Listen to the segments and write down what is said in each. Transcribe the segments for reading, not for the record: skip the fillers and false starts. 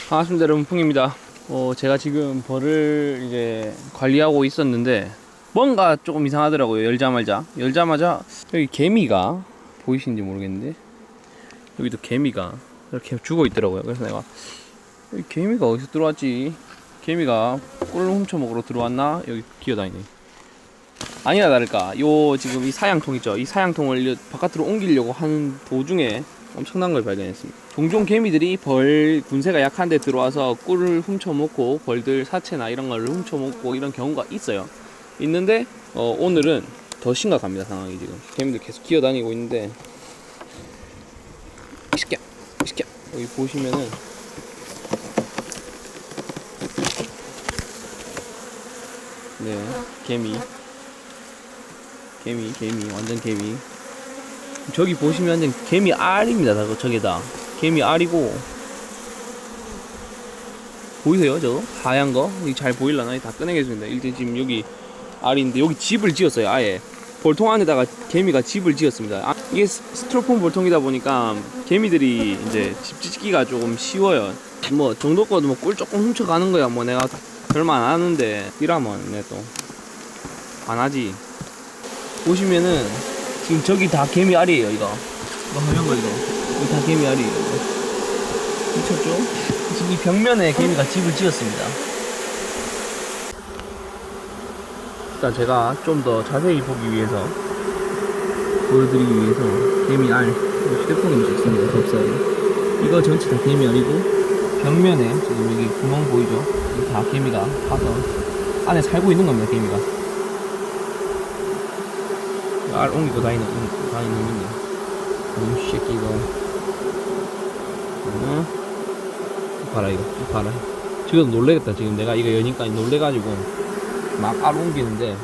반갑습니다. 여러분, 풍입니다. 제가 지금 벌을 이제 관리하고 있었는데 뭔가 조금 이상하더라고요. 열자마자 여기 개미가 보이시는지 모르겠는데 여기도 개미가 이렇게 죽어 있더라고요. 그래서 내가 여기 개미가 어디서 들어왔지? 개미가 꿀을 훔쳐 먹으러 들어왔나? 여기 기어다니네. 아니나 다를까 요 지금 이 사양통 있죠? 이 사양통을 바깥으로 옮기려고 하는 도중에 엄청난 걸 발견했습니다. 종종 개미들이 벌 군세가 약한 데 들어와서 꿀을 훔쳐먹고 벌들 사체나 이런 걸 훔쳐먹고 이런 경우가 있어요. 있는데 오늘은 더 심각합니다. 상황이 지금 개미들 계속 기어다니고 있는데 이 새끼야 여기 보시면은 네 개미 완전 개미. 저기 보시면 개미 알입니다. 저게다 개미 알이고 보이세요? 저거 하얀 거 이거 잘 보일라나? 다 꺼내겠습니다. 일단 지금 여기 알인데 여기 집을 지었어요. 아예 볼통 안에다가 개미가 집을 지었습니다. 이게 스티로폼 볼통이다 보니까 개미들이 이제 집 짓기가 조금 쉬워요. 뭐 정도 거도 뭐 꿀 조금 훔쳐가는 거야. 뭐 내가 별말 안 하는데 이라면 내 또 안 하지. 보시면은 지금 저기 다 개미 알이에요. 이거 하얀 거 이거 다 개미 알이에요. 미쳤죠? 지금 이 벽면에 개미가 집을 지었습니다. 일단 제가 좀 더 자세히 보기 위해서 보여드리기 위해서 개미 알 휴대폰이 있습니다. 덥사에 이거 전체 다 개미 알이고 벽면에 지금 여기 구멍 보이죠? 여기 다 개미가 가서 안에 살고 있는 겁니다. 개미가 알 옮기고 다니는 놈이네. 이 새끼 이거 봐라 이거 봐라. 지금 놀래겠다. 지금 내가 이거 여니까 놀래가지고 막 알 옮기는데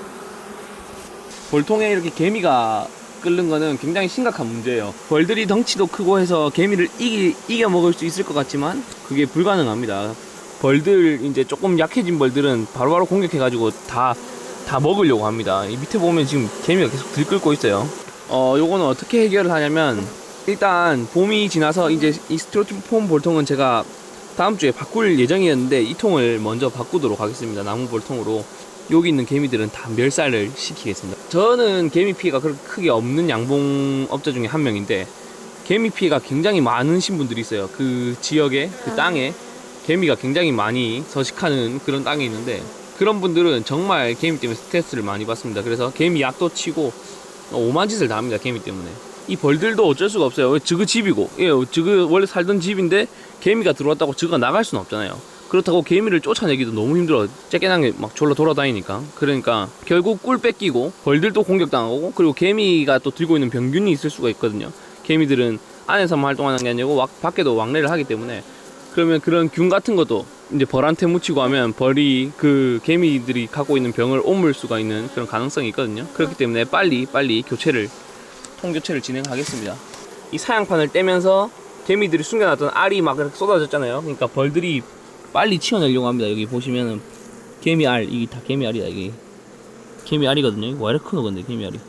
볼통에 이렇게 개미가 끓는 거는 굉장히 심각한 문제예요. 벌들이 덩치도 크고 해서 개미를 이겨 먹을 수 있을 것 같지만 그게 불가능합니다. 벌들 이제 조금 약해진 벌들은 바로바로 공격해가지고 다 먹으려고 합니다. 이 밑에 보면 지금 개미가 계속 들끓고 있어요. 요거는 어떻게 해결을 하냐면 일단 봄이 지나서 이제 이 스티로폼 볼통은 제가 다음 주에 바꿀 예정이었는데 이 통을 먼저 바꾸도록 하겠습니다. 나무 볼통으로. 여기 있는 개미들은 다 멸살을 시키겠습니다. 저는 개미 피해가 그렇게 크게 없는 양봉업자 중에 한 명인데 개미 피해가 굉장히 많으신 분들이 있어요. 그 지역에 그 땅에 개미가 굉장히 많이 서식하는 그런 땅이 있는데 그런 분들은 정말 개미 때문에 스트레스를 많이 받습니다. 그래서 개미 약도 치고 오만 짓을 다 합니다. 개미 때문에. 이 벌들도 어쩔 수가 없어요. 저거 집이고, 저거 원래 살던 집인데 개미가 들어왔다고 저거 나갈 수는 없잖아요. 그렇다고 개미를 쫓아내기도 너무 힘들어. 쬐깨나게 막 졸라 돌아다니니까. 그러니까 결국 꿀 뺏기고 벌들도 공격당하고 그리고 개미가 또 들고 있는 병균이 있을 수가 있거든요. 개미들은 안에서만 활동하는 게 아니고 밖에도 왕래를 하기 때문에 그러면 그런 균 같은 것도 이제 벌한테 묻히고 하면 벌이 그 개미들이 갖고 있는 병을 옮을 수가 있는 그런 가능성이 있거든요. 그렇기 때문에 빨리 통교체를 진행하겠습니다. 이 사양판을 떼면서 개미들이 숨겨놨던 알이 막 이렇게 쏟아졌잖아요. 그러니까 벌들이 빨리 치워내려고 합니다. 여기 보시면은 개미 알, 이게 다 개미 알이다. 이게 개미 알이거든요. 이거 왜 이렇게 크노 근데 개미 알이.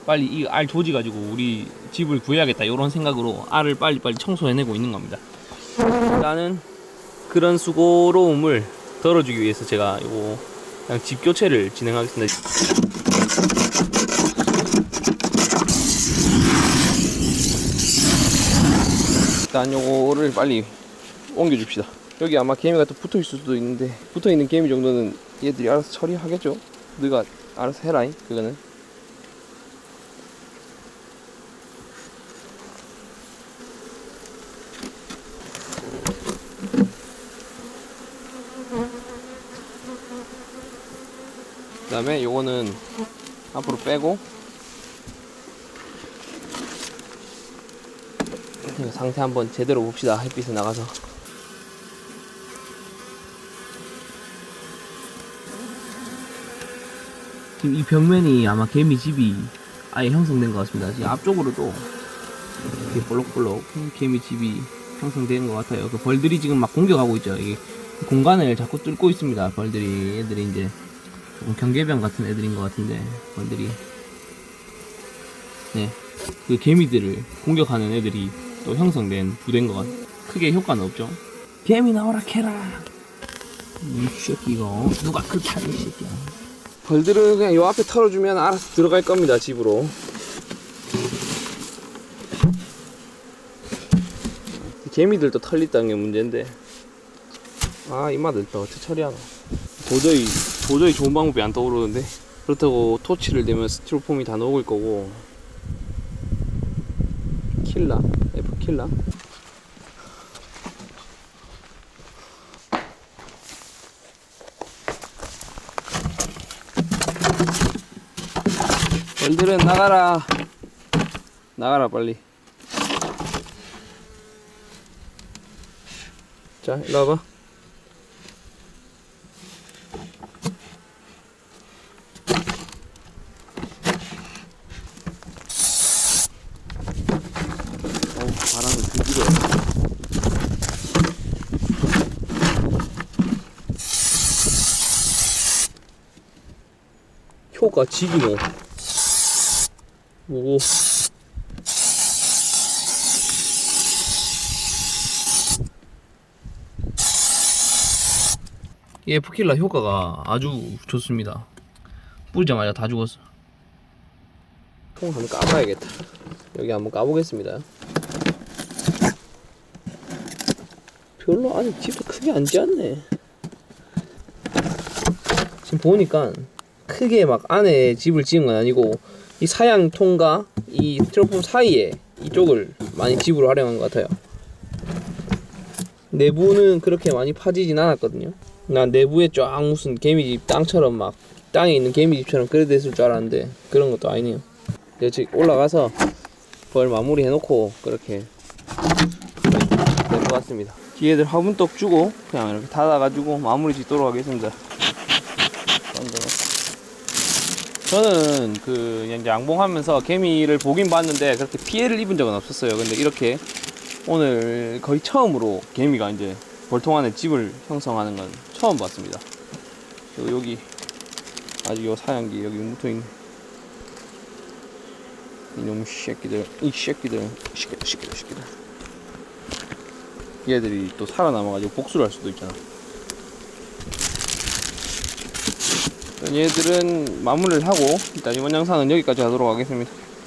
빨리 이 알 조지 가지고 우리 집을 구해야겠다. 이런 생각으로 알을 빨리 청소해내고 있는 겁니다. 일단은 그런 수고로움을 덜어주기 위해서 제가 요거 그냥 집 교체를 진행하겠습니다. 일단 요거를 빨리 옮겨줍시다. 여기 아마 개미가 또 붙어있을 수도 있는데 붙어있는 개미 정도는 얘들이 알아서 처리하겠죠. 너가 알아서 해라잉 그거는. 그 다음에 요거는 앞으로 빼고 상태 한번 제대로 봅시다. 햇빛에 나가서. 지금 이 벽면이 아마 개미 집이 아예 형성된 것 같습니다. 지금 앞쪽으로도 이렇게 볼록볼록 개미 집이 형성된 것 같아요. 그 벌들이 지금 막 공격하고 있죠. 이 공간을 자꾸 뚫고 있습니다. 벌들이 애들이 이제 조금 경계병 같은 애들인 것 같은데 벌들이 그 개미들을 공격하는 애들이 또 형성된 부대인 것 같아요. 크게 효과는 없죠. 개미 나오라 캐라. 이 새끼가 누가 그렇게 하는 이 새끼야. 벌들은 그냥 요 앞에 털어주면 알아서 들어갈 겁니다, 집으로. 개미들도 털렸다는 게 문제인데, 아 이마들 또 어떻게 처리하나. 도저히 좋은 방법이 안 떠오르는데. 그렇다고 토치를 대면 스티로폼이 다 녹을 거고. 킬라, F 킬라. 벌들은 나가라. 나가라 빨리. 자, 일로 와봐. 바람을 들기로 해. 효과 지기노. 오. 이 F킬라 효과가 아주 좋습니다. 뿌리자마자 다 죽었어. 통 한번 까봐야겠다. 여기 한번 까보겠습니다. 별로 아니 집도 크게 안 지었네. 지금 보니까 크게 막 안에 집을 지은 건 아니고 이 사양통과 이 스티로폼 사이에 이쪽을 많이 집으로 활용한 것 같아요. 내부는 그렇게 많이 파지진 않았거든요. 난 내부에 쫙 무슨 개미집 땅처럼 막 땅에 있는 개미집처럼 그래 됐을 줄 알았는데 그런 것도 아니네요. 이제 올라가서 벌 마무리 해놓고 그렇게 될 것 같습니다. 뒤에들 화분떡 주고 그냥 이렇게 닫아가지고 마무리 짓도록 하겠습니다. 저는 그냥 양봉하면서 개미를 보긴 봤는데 그렇게 피해를 입은 적은 없었어요. 근데 이렇게 오늘 거의 처음으로 개미가 이제 벌통 안에 집을 형성하는 건 처음 봤습니다. 그리고 여기 아직 요 사양기 여기 묻어있네. 이놈 새끼들, 이 새끼들, 새끼들. 얘들이 또 살아남아가지고 복수를 할 수도 있잖아. 얘들은 마무리를 하고 일단 이번 영상은 여기까지 하도록 하겠습니다.